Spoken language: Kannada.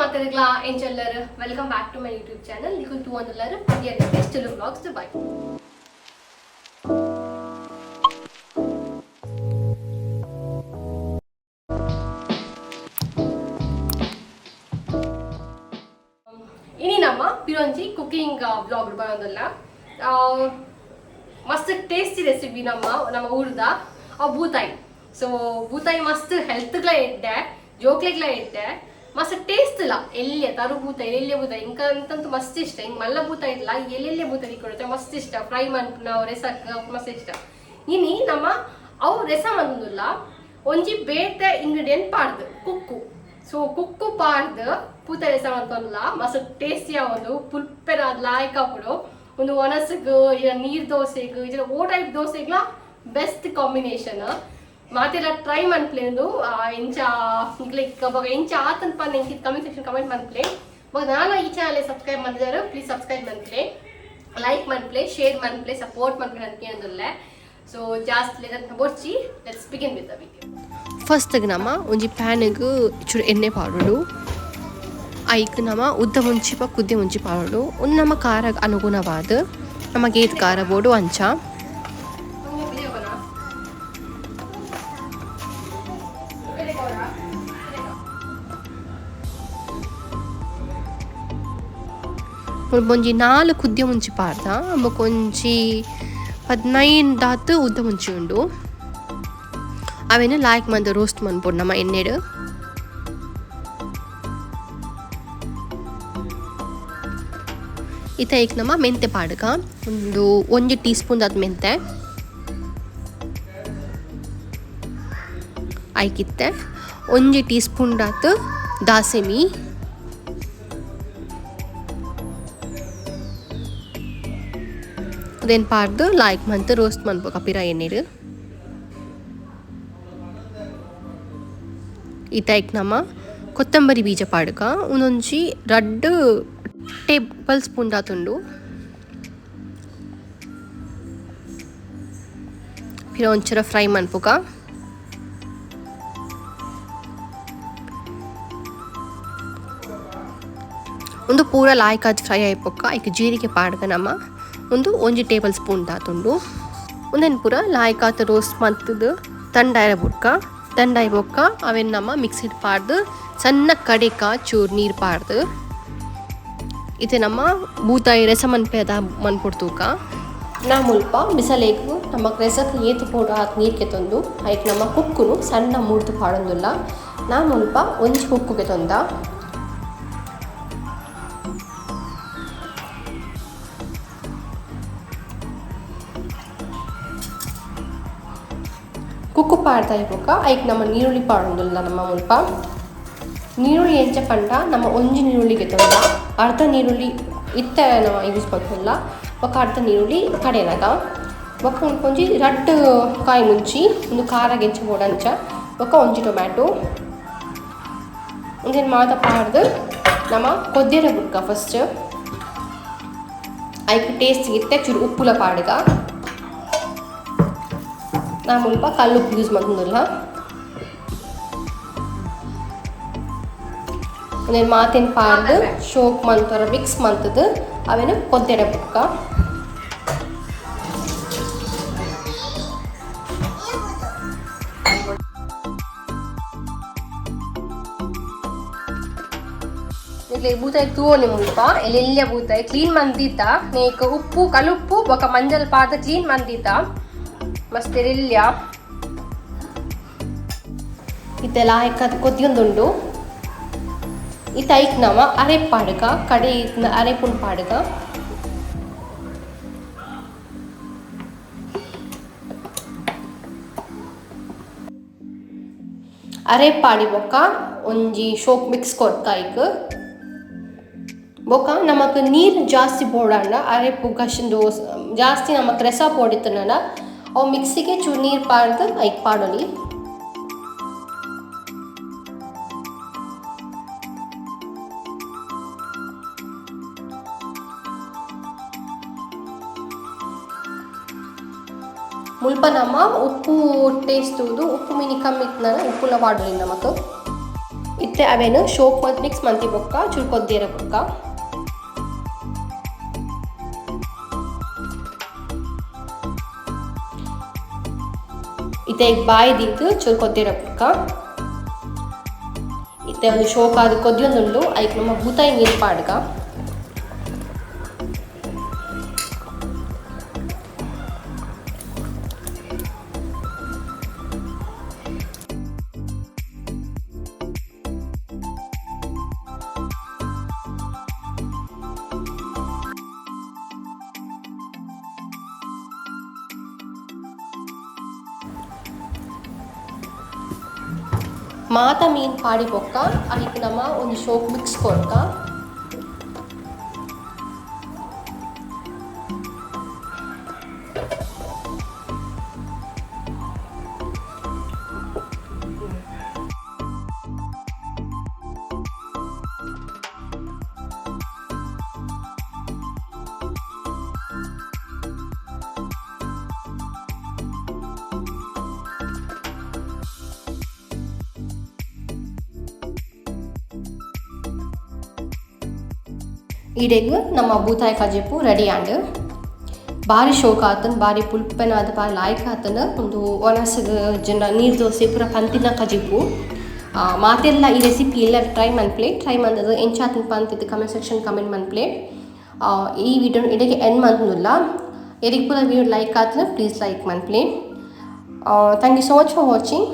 ಮಾತಾಡಲ್ಲ ಎಂಚೆಲ್ಲರು welcome back to my YouTube channel ನೀವು ಟು ಒಂದಲ್ಲರು Bhavya Rithesh Tulu vlogs Dubai. ini nama pironji cooking vlog ಬಂದಲ್ಲ ಮಸ್ತ್ ಟೇಸ್ಟಿ ರೆಸಿಪಿ ನಮ್ಮ ಊರ್ದ ಬೂತಾಯಿ ಸೊ ಬೂತಾಯಿ ಮಸ್ತ್ ಹೆಲ್ತ್ಗ್ಲ ಇದ್ದೆ ಜೋಕ್ಲೆಗ್ಲ ಇದ್ದೆ ಮಸ್ತ್ ಟೇಸ್ಟ್ ಇಲ್ಲ ಎಲ್ಲಿ ತರು ಬೂತಾಯಿ ಎಲ್ಲಿ ಬೂತಾಯಿ ಇಂಕ ಅಂತಂತೂ ಮಸ್ತ್ ಇಷ್ಟ ಹಿಂಗೆ ಮಲ್ಲ ಬೂತಾಯಿ ಇಲ್ಲ ಎಲ್ಲೆಲ್ಲಿ ಬೂತಾಯಿ ಕೊಡುತ್ತೆ ಮಸ್ತ್ ಇಷ್ಟ ಫ್ರೈ ನಾವು ರೆಸಕ್ ಮಸ್ತ್ ಇಷ್ಟ ಇನಿ ನಮ್ಮ ಅವು ರೆಸ ಮಂದಿಲ್ಲ ಒಂಜಿ ಬೇತೆ ಇಂಗ್ರೀಡಿಯೆಂಟ್ ಪಾಡ್ದು ಕುಕ್ಕು ಸೊ ಕುಕ್ಕು ಪಾಡ್ದು ಬೂತಾಯಿ ರೆಸ ಮಂತಲ್ಲ ಮಸ್ತ್ ಟೇಸ್ಟಿ ಒಂದು ಪುಲ್ಪೆರ ಲಾಯ್ಕಾಪುಡು ಒಂದು ಒಣಸಗು ಇಲ್ಲ ನೀರ್ ದೋಸೆಗು ಇಲ್ಲ ಓ ಟೈಪ್ ದೋಸೆಗ್ಲ ಬೆಸ್ಟ್ ಕಾಂಬಿನೇಷನ್ ಮಾತೆಲ್ಲ ಟ್ರೈ ಮನ್ಪ್ಲೇಂದು ಎಂಚ ಲೈಕ್ ಎಂಚ ಆತನ ಪನ್ ಎಂಚ ಕಮೆಂಟ್ ಸೆಕ್ಷನ್ ಕಮೆಂಟ್ ಮನ್ಪ್ಲೆ ನಾನು ಈ ಚಾನಲ್ ಸಬ್ಸ್ಕ್ರೈಬ್ ಮಾಡಿದಾರೆ ಪ್ಲೀಸ್ ಸಬ್ಸ್ಕ್ರೈಬ್ ಮನ್ಪ್ಲೆ ಲೈಕ್ ಮನ್ಪ್ಲೆ ಶೇರ್ ಮನ್ಪ್ಲೆ ಸಪೋರ್ಟ್ ಮನ್ಪ್ಲೆ ಅಂತ ಕೇಳಿದ್ರೆ ಸೊ ಜಾಸ್ತಿ ಲೇದಂತ ಬೋರ್ಚಿ let's begin with the video. First ನಮ್ಮ ಒಂಜಿ ಪ್ಯಾನ್ಗೆ ಚೂರು ಎಣ್ಣೆ ಪಾಡೋಡು ಐಕ್ ನಮ್ಮ ಉದ್ದ ಮುಂಚಿಪ ಕುದ್ದೆ ಮುಂಚಿ ಪಾಡೋಡು ಒಂದು ನಮ್ಮ ಖಾರ ಅನುಗುಣವಾದ ನಮಗೆ ಏತ್ ಖಾರ ಬೋಡು ಅಂಚ ಒಂಜಿ 4 ಕುದ್ದೆ ಮುಂಚಿ ಪಾಡ್ದ ಒಂಜಿ 15 ದಾತು ಉದ್ದ ಮುಂಚಿ ಉಂಡು ಅವೇನು ಲಾಯ್ಕ್ ಮಂದ ರೋಸ್ಟ್ ಮನ್ಪೊಡು ನಮ್ಮ ಎಣ್ಣೆಡು ಇತ್ತ ಈಗ ನಮ್ಮ ಮೆಂತೆ ಪಾಡ್ಗ ಒಂದು 1 ಟೀ ಸ್ಪೂನ್ ದಾದ ಮೆಂತೆ ಐಕಿತ್ತೆ 1 ಟೀ ಸ್ಪೂನ್ ದಾತು ದಾಸೆಮಿ ಅದೇನು ಪಾಡ್ದು ಲಾಯ್ಕ್ ಮಂತ್ ರೋಸ್ಟ್ ಮನ್ಪೋ ಕಪಿರ ಎಣ್ಣೆಡು ಇತ್ತಾಯ್ಕ್ ನಮ್ಮ ಕೊತ್ತಂಬರಿ ಬೀಜ ಪಾಡ್ಕ ಒಂದೊಂಜಿ 2 ಟೇಬಲ್ ಸ್ಪೂನ್ ದಾತುಂಡು ಪಿರ ಒಂಚೂರ ಫ್ರೈ ಮನ್ಪುಗ ಒಂದು ಪೂರ ಲಾಯ್ಕಾದ ಫ್ರೈ ಆಯ್ಪೊಕ್ಕ ಐಕ್ ಜೀರಿಗೆ ಪಾಡ್ಗ ನಮ್ಮ ಒಂದು 1 ಟೇಬಲ್ ಸ್ಪೂನ್ ದಾತುಂಡು ಒಂದೇನು ಪೂರ ಲಾಯ್ಕಾತ ರೋಸ್ಟ್ ಮತ್ತದು ತಂಡಾಯ ಬುಡ್ಕ ತಂಡಾಯಿ ಬೊಕ್ಕ ಅವೇನು ನಮ್ಮ ಮಿಕ್ಸಿಡ್ ಪಾಡ್ದು ಸಣ್ಣ ಕಡೆಕ ಚೂರು ನೀರು ಪಾಡ್ದು ಇದು ನಮ್ಮ ಬೂತಾಯಿ ರೆಸ ಮನ್ಪೆ ಅದ ಮನ್ಪುಡ್ತೂಕ ನಾ ಮುಲ್ಪ ಬಿಸಲೇಕು ನಮ್ಮ ರೆಸಕ್ಕೆ ಏತು ಪೌಡ ಹಾಕಿ ನೀರಿಗೆ ತಂದು ಐಕ್ ನಮ್ಮ ಕುಕ್ಕುನು ಸಣ್ಣ ಮೂಡ್ದು ಪಾಡೊಂದಿಲ್ಲ ನಾ ಮುಲ್ಪ ಒಂಜಿ ಕುಕ್ಕುಗೆ ತಂದ ಕುಕ್ಕು ಪಾಡ್ತಾ ಇರ್ಬೇಕ ಐಕ್ ನಮ್ಮ ನೀರುಳ್ಳಿ ಪಾಡೊಂದಿಲ್ಲ ನಮ್ಮ ಮುಲ್ಪ ನೀರುಳ್ಳಿ ಎಂಚ ಪಂಡ ನಮ್ಮ ಒಂಜಿ ನೀರುಳ್ಳಿಗೆ ತಂದ ಅರ್ಧ ನೀರುಳ್ಳಿ ಇತ್ತ ನಾವು ಯೂಸ್ ಮಾಡ್ತಿಲ್ಲ ఒక ಅರ್ಧ ನೀರುಳ್ಳಿ ಕಡೆನಾಗ ఒక ಒಂಜಿ 2 ಕಾಯಿ ಮುಂಚಿ ಒಂದು ಖಾರ ಗೆಂಚ ಬೋಡಂಚ ఒక ಒಂಜಿ ಟೊಮ್ಯಾಟೊ ಒಂದೇನು ಮಾತ ಪಾಡ್ದು ನಮ್ಮ ಕೊದ್ದೆರ ಬುಡ್ಕ ಫಸ್ಟ್ ಐಕ್ ಟೇಸ್ಟ್ ಇತ್ತೆ ಚೂರು ಉಪ್ಪುಲ ಪಾಡ್ಗ ನಾ ಮುಲ್ಪ ಕಲ್ಲುಪ್ಪು ಯೂಸ್ ಮಾಡ್ತಿಲ್ಲ ಒಂದೇನು ಮಾತಿನ ಪಾಡ್ದು ಶೋಕ್ ಮಂತರ ಮಿಕ್ಸ್ ಮಂತದ್ದು ಅವೇನು ಕೊದ್ದೆರ ಬುಕ್ಕ ಇಲ್ಲಿ ಬೂತಾಯಿ ತೂವನಿ ಮುಲ್ಪ ಎಲ್ಲೆಲ್ಲ ಬೂತಾಯಿ ಕ್ಲೀನ್ ಮಂದಿತ್ತ ನೀಕ ಉಪ್ಪು ಕಲ್ಲುಪ್ಪು ಬೊಕ ಮಂಜಲ್ ಪಾಡ್ದು ಕ್ಲೀನ್ ಮಂದಿತ್ತ ಮಸ್ತ್ ಎರಿಲ್ಯ ಇದೆಲ್ಲ ಹಾಕದು ಕೊದ್ಯೊಂದುಂಡು ಇತ್ತ ಐಕ್ ನವ ಅರೆಪ್ ಪಾಡ್ಗ ಕಡೆ ಅರೆಪುನ್ ಪಾಡ್ಗ ಅರೆಪ್ ಪಾಡಿ ಬೊಕ್ಕ ಒಂಜಿ ಶೋಕ್ ಮಿಕ್ಸ್ ಕೊಡ್ಕ ಐಕ್ ಬೊಕ್ಕ ನಮಕ್ ನೀರು ಜಾಸ್ತಿ ಬೋಡಂಡ ಅರೆಪು ಗಶಂದು ಜಾಸ್ತಿ ನಮಕ್ ರೆಸ ಪೋಡಿತ್ತನ ಅವು ಮಿಕ್ಸಿಗೆ ಚೂರು ನೀರು ಪಾಡ್ದು ಐಕ್ ಪಾಡೋಲಿ ಮುಲ್ಪ ನಮ್ಮ ಉಪ್ಪು ಟೇಸ್ಟ್ ಉಪ್ಪು ಮಿನಿ ಕಮ್ಮಿ ಇತ್ತು ಉಪ್ಪುಲ ಪಾಡೋಲಿ ನಮಕ್ ಇತ್ತ ಇತ್ತೆ ಅವೇನು ಶೋಕ್ ಮತ್ತು ಮಿಕ್ಸ್ ಮಂತಿ ಬೊಕ್ಕ ಚುರ್ಕೊದ್ದೇರ ಬೊಕ್ಕ ಇತ್ತೆ ಬಾಯಿ ದೀತು ಚುರ್ಕೊದ್ದೇರ ಬೊಕ್ಕ ಇತ್ತೆ ಒಂದು ಶೋಕ್ ಆದ ಕೊದ್ಯೊಂದುಂಡು ಐಕ್ ನಮ್ಮ ಬೂತಾಯಿ ನೀರು ಪಾಡ್ಗ ಮಾತ ಮೀನು ಪಾಡಿ ಬೊಕ್ಕ ಅದಕ್ಕೆ ನಮ್ಮ ಒಂದು ಶೋಕ್ ಮಿಕ್ಸ್ ಕೊಡ್ಕ ಈಡೆಗ್ ನಮ್ಮ ಬೂತಾಯಿ ಕಜಿಪು ರೆಡಿ ಆಂಡ್ ಭಾರಿ ಶೋಕ ಆತನ್ ಭಾರಿ ಪುಲ್ಪೆನಾದ ಭಾರಿ ಲಾಯ್ಕ ಆತನ ಒಂದು ಒಣಸಗ ಜನ ನೀರು ದೋಸೆ ಪೂರ ಪಂತಿನ ಕಜಿಪು ಮಾತೆಲ್ಲ ಈ ರೆಸಿಪಿ ಎಲ್ಲ ಟ್ರೈ ಮನ್ಪ್ಲೆ ಟ್ರೈ ಮಂದದು ಎಂಚಾತನ ಪಂತಿದ್ದು ಕಮೆಂಟ್ ಸೆಕ್ಷನ್ ಕಮೆಂಟ್ ಮನ್ಪ್ಲೆ ಈ ವಿಡಿಯೋ ಇದಕ್ಕೆ ಎಂಡ್ ಮಂತಲ್ಲ ಎರಿಗೆ ಪೂರ ವಿಡಿಯೋ ಲೈಕ್ ಆತನ ಪ್ಲೀಸ್ ಲೈಕ್ ಮನ್ಪ್ಲೆ thank you so much for watching